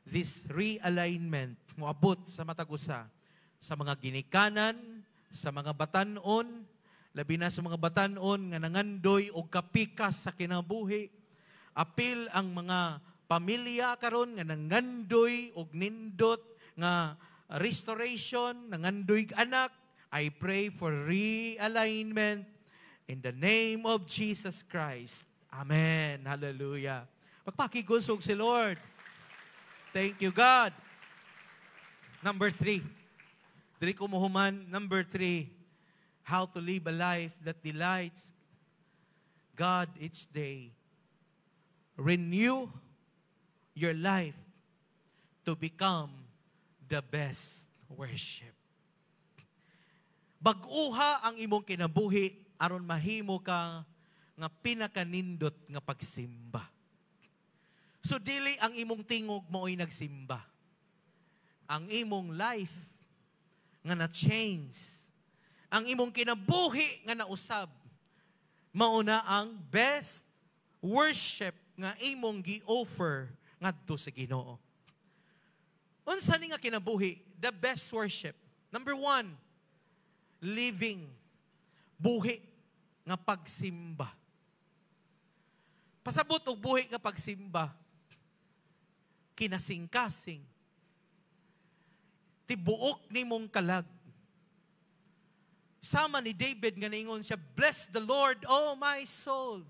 this realignment moabot sa matagusa sa mga ginikanan, sa mga batanon, labi na sa mga batanon nga nangandoy og kapikas sa kinabuhi. Apil ang mga pamilya karon nga nangandoy og nindot nga restoration, nangandoy anak. I pray for realignment in the name of Jesus Christ. Amen. Hallelujah. Pagpakigusog si Lord. Thank you, God. Number 3. Diri ko mohuman. Number 3. How to live a life that delights God each day. Renew your life to become the best worship. Bag-uha ang imong kinabuhi aron mahimo ka nga pinakanindot nga pagsimba. So dili ang imong tingog mo'y nagsimba. Ang imong life nga na-change. Ang imong kinabuhi nga nausab. Mauna ang best worship nga imong gi-offer ngadto sa Ginoo. Unsa ni nga kinabuhi? The best worship. Number 1, living. Buhi nga pagsimba. Pasabot og buhi nga pagsimba. Kinasing-kasing. Tibuok nimong kalag. Sama ni David nga niingon siya, "Bless the Lord, O my soul,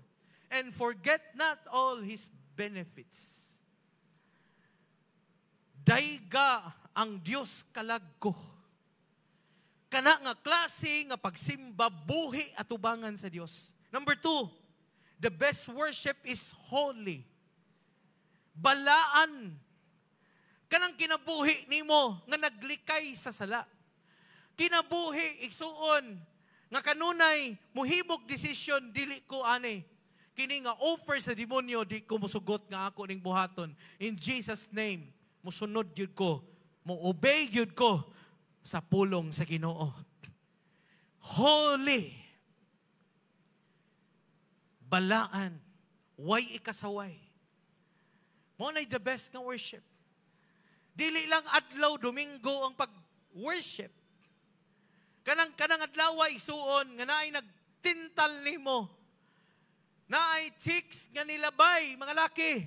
and forget not all His benefits." Dayga ang Dios kalag ko. Kana nga klase nga pagsimba, buhi at ubangan sa Dios. Number 2, the best worship is holy. Balaan. Kanang kinabuhi nimo nga naglikay sa sala. Kinabuhi, igsuon, nga kanunay, muhibog desisyon, dili ko ani. Kini nga offer sa demonyo, di ko musugot nga ako ning buhaton. In Jesus' name, musunod yun ko, mo-obey yun ko sa pulong sa Ginoo. Holy. Balaan. Way ikasaway. Mo na the best nga worship. Dili lang adlaw, Domingo ang pag-worship. Kanang adlaw ay isuon, nga naay nagtintal nimo. Naay chicks nga nilabay, mga laki.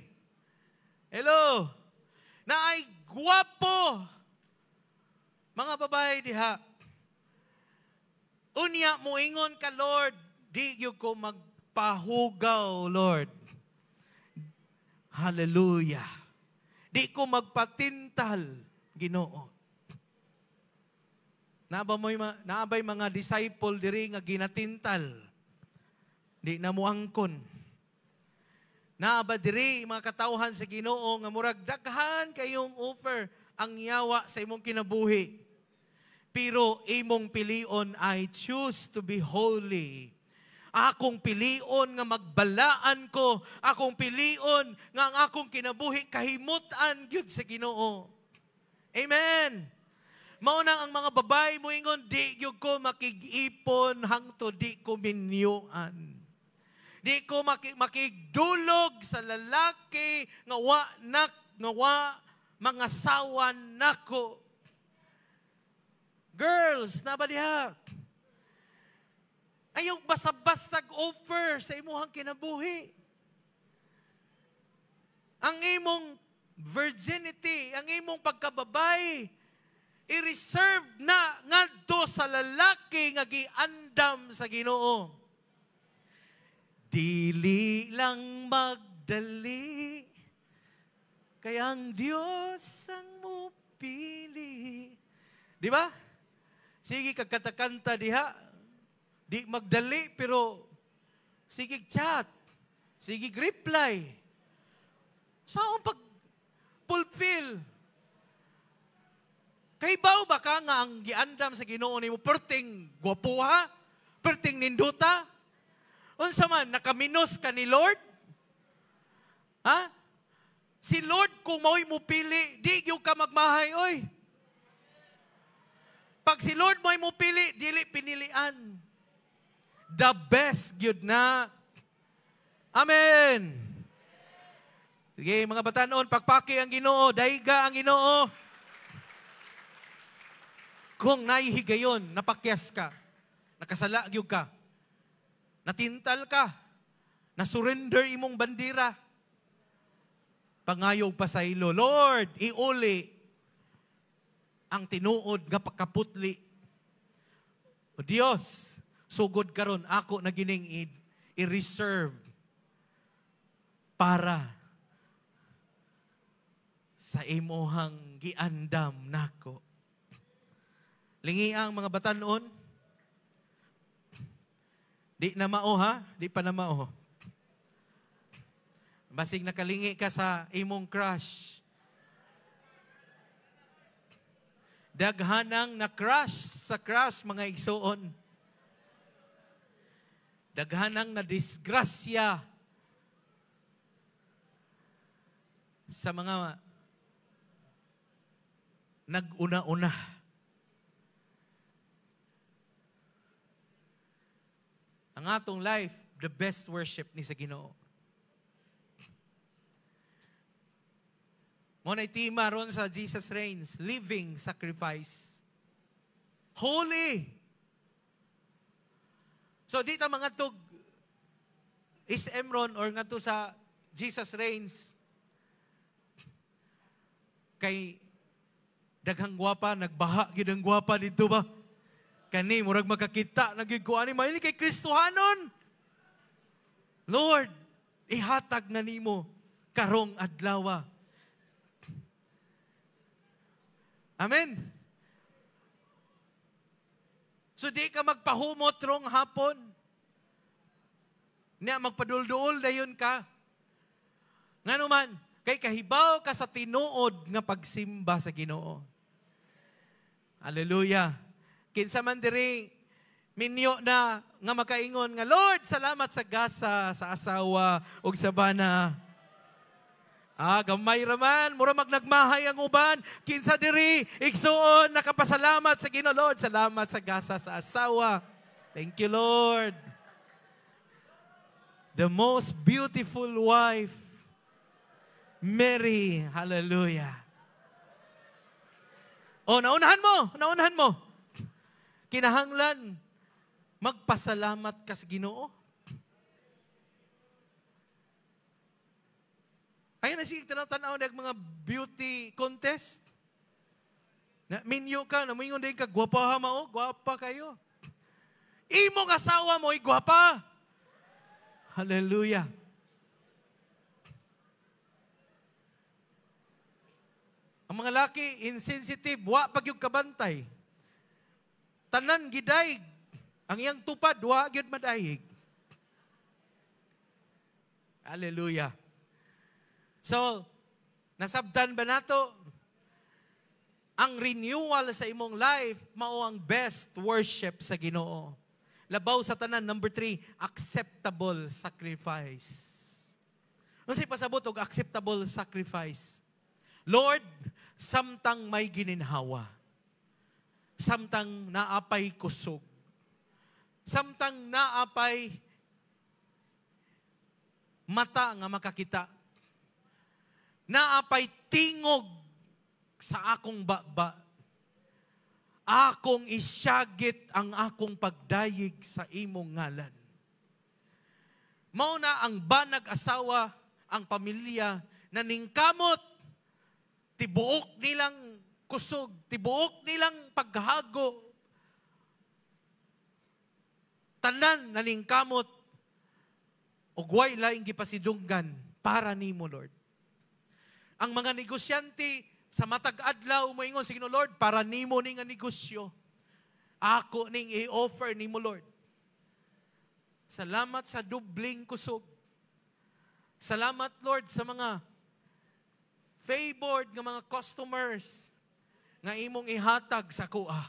Hello. Naay guwapo. Mga babae diha. Unya mo ingon ka, Lord, di gyud ko magpahugaw, Lord. Hallelujah. Di ko magpatintal, Ginoo. Naabay mga disciple diri nga ginatintal. Di na muangkon. Naaba diri mga katawhan sa Ginoo nga murag daghan kayong offer ang yawa sa imong kinabuhi. Pero imong pilion, I choose to be holy. Akong pilion nga magbalaan ko. Akong pilion nga ang akong kinabuhi kahimutan gyud sa Ginoo. Amen. Mauna ang mga babae mo ingon, di gyud ko makig-ipon hangtod di ko minyuan. Di ko makigdulog sa lalaki nga wa mga sawan nako. Girls, nabadiha. Ayaw basta-basta offer sa imuhang kinabuhi. Ang imong virginity, ang imong pagkababay, i-reserve na ngadto sa lalaki nga giandam sa Ginoo. Dili lang magdali, kaya ang Diyos ang mupili. Di ba? Sige kagkatakanta diha. Di magdali, pero sige chat. Sige reply. Saan pag-fulfill? Kay baw ba ka nga ang giandam sa Ginoo nimo perting gwapuha? Perting ninduta? Unsa man, nakaminos ka ni Lord? Ha? Si Lord kung mao'y mupili, di yung ka magmahay, oy. Pag si Lord mo'y mupili, dili pinilian. The best gyud na. Amen. Sige, mga batanon, pagpaki ang Ginoo, dayga ang Ginoo. Kung naihigayon, napakyas ka, nakasala gyud ka, natintal ka, nasurrender imong bandira, pangayog pa sa ilo, Lord, iuli ang tinuod nga pagkaputli. O Dios, sugod karon ako na gining i-reserve para sa imuhang giandam nako. Lingi ang mga batanon. Di na mao ha? Di pa na mao. Basig nakalingi ka sa imong crush. Daghanang na-crush sa crush, mga igsoon. Daghanang na-disgrasya sa mga nag-una-una. Ang atong life, the best worship ni sa Ginoo. Mo na itima ron sa Jesus Reigns, living sacrifice. Holy. So dito mga tug is Emron or nga to sa Jesus Reigns kay daghang gwapa, nagbaha gid ang gwapa dito ba? Kani murag makakita nagiguani maili kay Kristohanon. Lord, ihatag na nimo karong adlaw. Amen. So di ka magpahumot rong hapon. Niya magpadulduol dayon ka. Nganuman, kay kahibaw ka sa tinuod nga pagsimba sa Ginoo. Hallelujah. Kinsa man diri minyo na nga makaingon nga Lord, salamat sa gasa sa asawa ug sa bana. Gamay raman, mura magnagmahay ang uban. Kinsa diri igsuon nakapasalamat sa Ginoo, Lord, salamat sa gasa sa asawa. Thank you, Lord. The most beautiful wife, Mary. Hallelujah. Naunahan mo. Kinahanglan magpasalamat ka sa Ginoo. Ayun na sige, tanaw ng mga beauty contest. Minyo ka, namingon din ka, gwapa ha mao, gwapa kayo. Imong asawa mo, gwapa. Hallelujah. Ang mga laki, insensitive, wa pag yung kabantay. Tanan gidaig. Ang iyang tupad, wa gyud madayig. Hallelujah. So, nasabdan ba nato? Ang renewal sa imong life, mao ang best worship sa Ginoo. Labaw sa tanan, number 3, acceptable sacrifice. Ano sa'y pasabot og acceptable sacrifice? Lord, samtang may gininhawa, samtang naapay kusog, samtang naapay mata nga makakita, naapay tingog sa akong baba, akong isyagit ang akong pagdayig sa imong ngalan. Mao na ang banag asawa, ang pamilya, na ningkamot, tibuok nilang kusog, tibuok nilang paghago, tanan naningkamot, ugway laing gipasidunggan para nimo, Lord. Ang mga negosyante sa matag adlaw moingon sa Ginoo, Lord, para nimo ning nga negosyo. Ako ning i-offer nimo, Lord. Salamat sa dubling kusog. Salamat, Lord, sa mga favored nga mga customers nga imong ihatag sa kuha.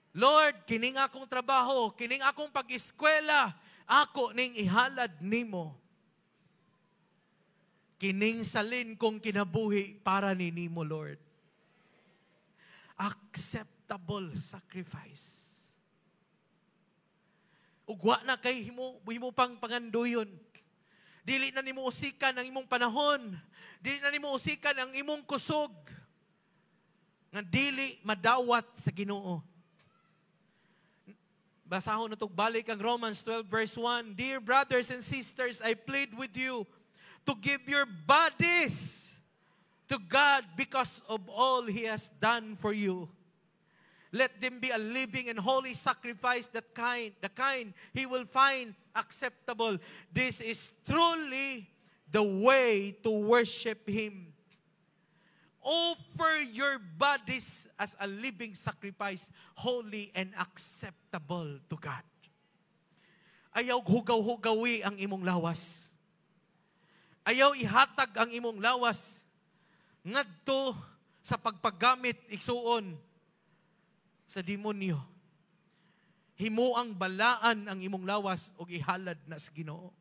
Lord, kining akong trabaho, kining akong pag-eskwela, ako ning ihalad nimo. Kining salin kong kinabuhi para ni nimo, Lord. Acceptable sacrifice. Ugwa na kay himo pang panganduyon. Dili na nimo usikan ang imong panahon. Dili na nimo usikan ang imong kusog. Nga dili madawat sa Ginoo. Basahon na itong balik ang Romans 12 verse 1. Dear brothers and sisters, I plead with you to give your bodies to God because of all He has done for you. Let them be a living and holy sacrifice, the kind He will find acceptable. This is truly the way to worship Him. Offer your bodies as a living sacrifice, holy and acceptable to God. Ayaw hugaw-hugawi ang imong lawas. Ayaw ihatag ang imong lawas ngadto sa pagpaggamit igsuon sa demonyo. Himuang balaan ang imong lawas o ihalad na sa Ginoo.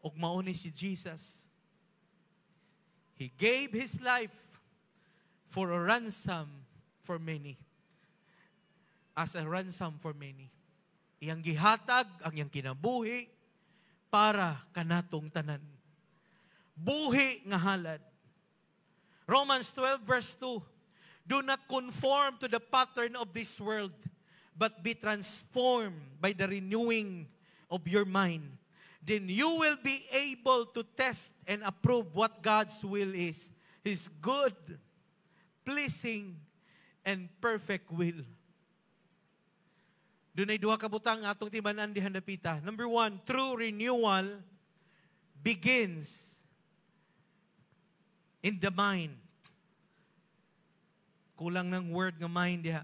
Og mauni si Jesus. He gave His life for a ransom for many. As a ransom for many. Iyang gihatag ang iyang kinabuhi para kanatong tanan. Buhi nga halad. Romans 12 verse 2. Do not conform to the pattern of this world, but be transformed by the renewing of your mind. Then you will be able to test and approve what God's will is. His good, pleasing, and perfect will. Doon ay duha kabutang atong timanan dihan dapita. Number 1, true renewal begins in the mind. Kulang ng word nga mind diha.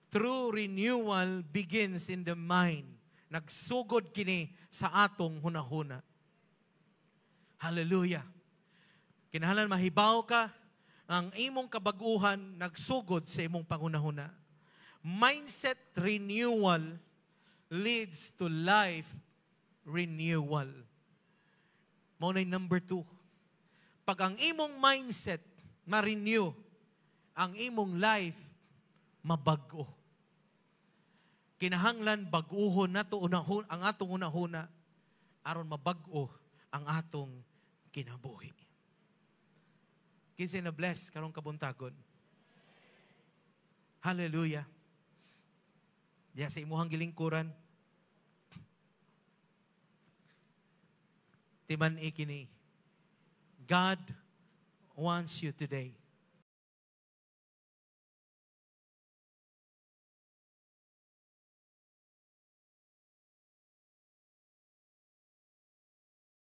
True renewal begins in the mind. Nagsugod kini sa atong hunahuna. Hallelujah. Kinahanglan mahibaw ka ang imong kabaguhan nagsugod sa imong pangunahuna. Mindset renewal leads to life renewal. Mao nay number 2. Pag ang imong mindset ma-renew, ang imong life mabago. Kinahanglan bag-uhon nato ang atong unahuna aron mabag-o ang atong kinabuhi. Kinsa na bless karong kabuntagon. Hallelujah. Diya sa imuhang gilingkuran. Timan ikini. God wants you today